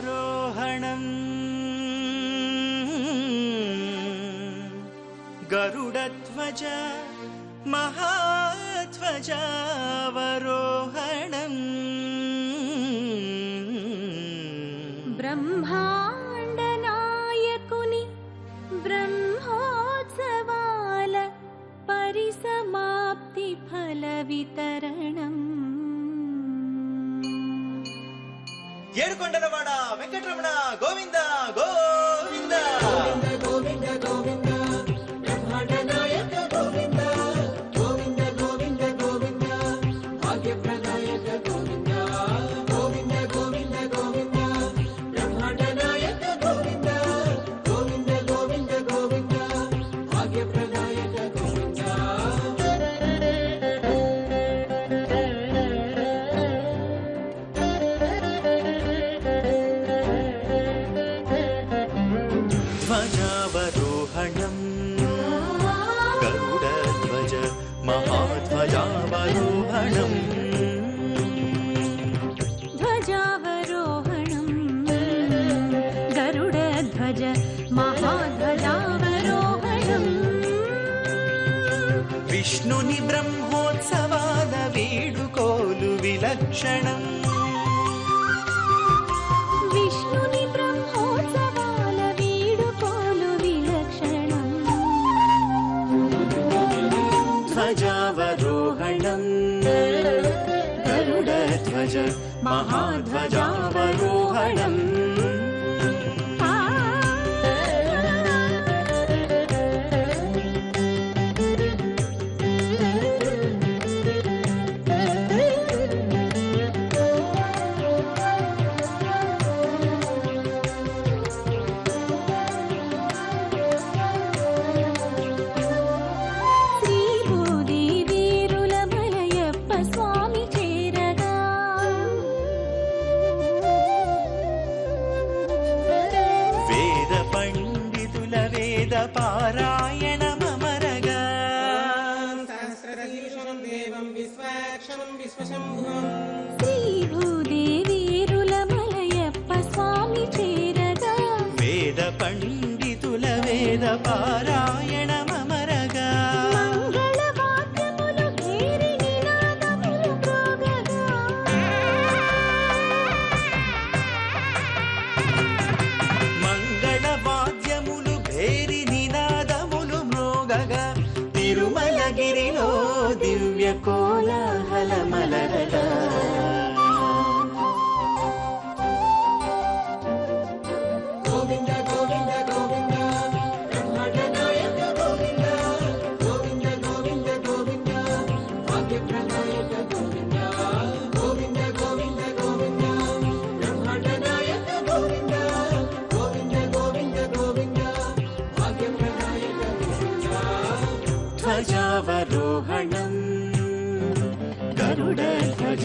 ध्वजावरोहणम् गरुडध्वज महाध्वजावरोहणम् ब्रह्माण्डनायकुनि ब्रह्मोत्सवाल परिसमाप्ति फलवितरणम् ఏడుకొండలవాడ వెంకటరమణ గోవింద గోవింద గోవింద గోవింద గోవింద బ్రహ్మాండ నాయక గోవింద గోవింద గోవింద గోవింద భాగ్య ప్రదాయక గోవింద గోవింద గోవింద గోవింద బ్రహ్మాండ నాయక గోవింద గోవింద గోవింద గోవింద భాగ్య ప్రదాయక గోవింద ध्वजावरोहणम् गरुडध्वज महाध्वजावरोहणम् ध्वजावरोहणम् गरुडध्वज महाध्वजावरोहणम् विष्णुनि ब्रह्मोत्सवाद वेडुकोलु विलक्षणम् विष्णुनि ब्रह्मोत्सवाल वीडुकोलु विलक्षणम् ध्वजावरोहणम् गरुडध्वज महाध्वजावरोहणम् పారాయణమరగా సహస్రశీర్షం దేవం విశ్వాక్షరం విశ్వశంభువం శ్రీ భూదేవీరులమలయప్ప స్వామి చేరగా వేద పండితుల వేద పారాయణమరగా మంగళ వాద్యములు భేరి నినాదములు మ్రోగగా మంగళ వాద్యములు భేరి నినాదములు మ్రోగగా తిరుమలగిరిలో దివ్య కోలాహలమలరగా గోవింద గోవింద గోవింద బ్రహ్మాండ నాయక గోవింద గోవింద గోవింద గోవింద భాగ్య ప్రదాయక గోవింద గోవింద గోవింద గోవింద బ్రహ్మాండ నాయక గోవింద గోవింద గోవింద గోవింద భాగ్య ప్రదాయక గోవింద ధ్వజావరోహణం గరుడధ్వజ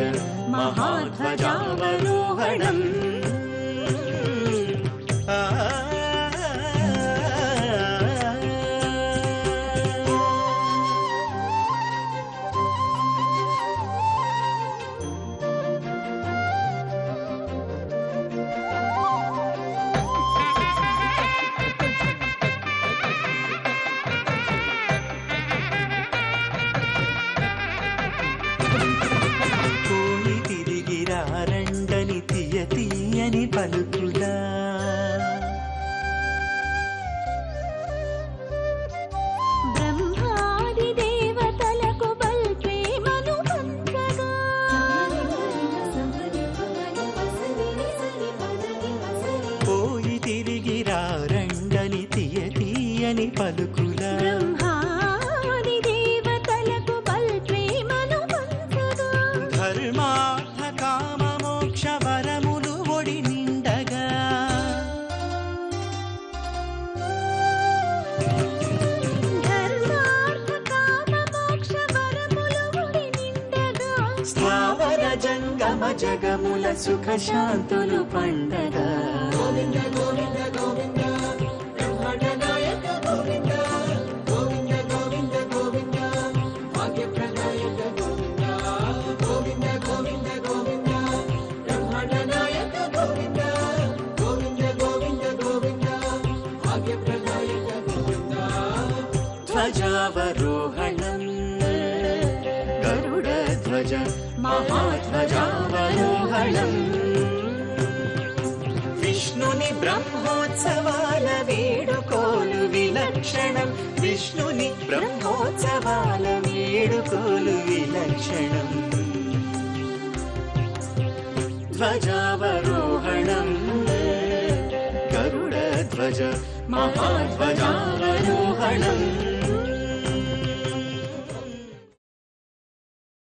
మహాధ్వజావరోహణం కోయి తిరిగిరారండని తీయ తీయని పలుకులా బ్రహ్మాది దేవతలకు బల్ప్రేమను పంచగా కోయి తిరిగిరారండని తీయ తీయని పలుకులా బ్రహ్మాది దేవతలకు బల్ప్రేమను పంచగా ధర్మార్థ కామ మోక్ష వరములు ఒడి నిండగా ధర్మార్థ కామ మోక్ష వరములు ఒడి నిండగా స్థావర జంగమ జగముల సుఖ శాంతులు పండగ గోవింద గోవింద గోవింద బ్రహ్మాండ నాయక గోవింద గోవింద గోవింద గోవింద భాగ్య ప్రదాయక గోవింద గోవింద గోవింద గోవింద బ్రహ్మాండ ధ్వజావరోహణం గరుడధ్వజ మహాధ్వజావరోహణం విష్ణుని బ్రహ్మోత్సవాల వేడుకోలు విలక్షణం విష్ణుని బ్రహ్మోత్సవాల వేడుకోలు విలక్షణం ధ్వజావరోహణం గరుడధ్వజ మహాధ్వజావరోహణం